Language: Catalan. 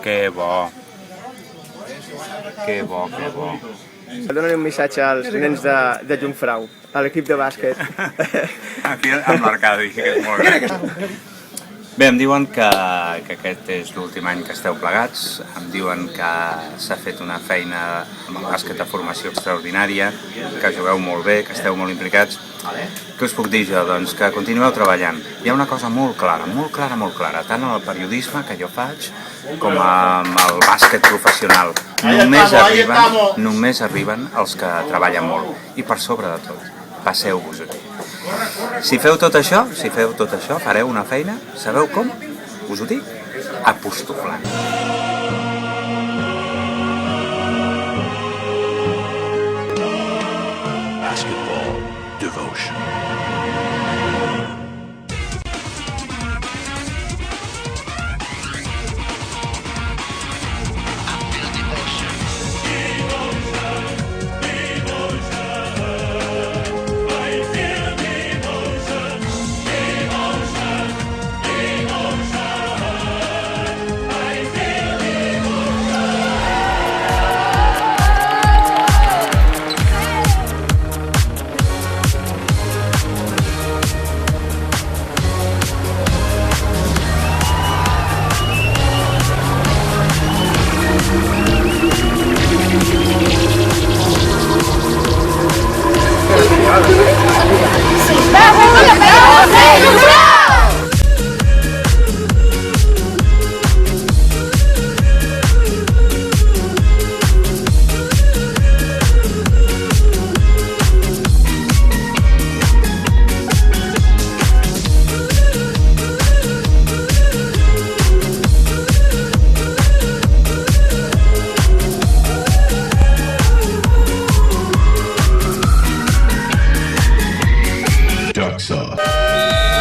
Que bo. Que bo, que bo. Dóna un missatge als nens de Jungfrau, a l'equip de bàsquet. Aquí amb l'Arcadi, que és molt gran. Bé, em diuen que aquest és l'últim any que esteu plegats, em diuen que s'ha fet una feina amb el bàsquet de formació extraordinària, que jugueu molt bé, que esteu molt implicats. Què us puc dir jo? Doncs que continueu treballant. Hi ha una cosa molt clara, tant en el periodisme que jo faig com amb el bàsquet professional. Només arriben els que treballen molt. I per sobre de tot, passeu-vos aquí. Si feu tot això, fareu una feina, sabeu com? Us ho dic? Apostoflant. Basketball devotion. Duck sauce.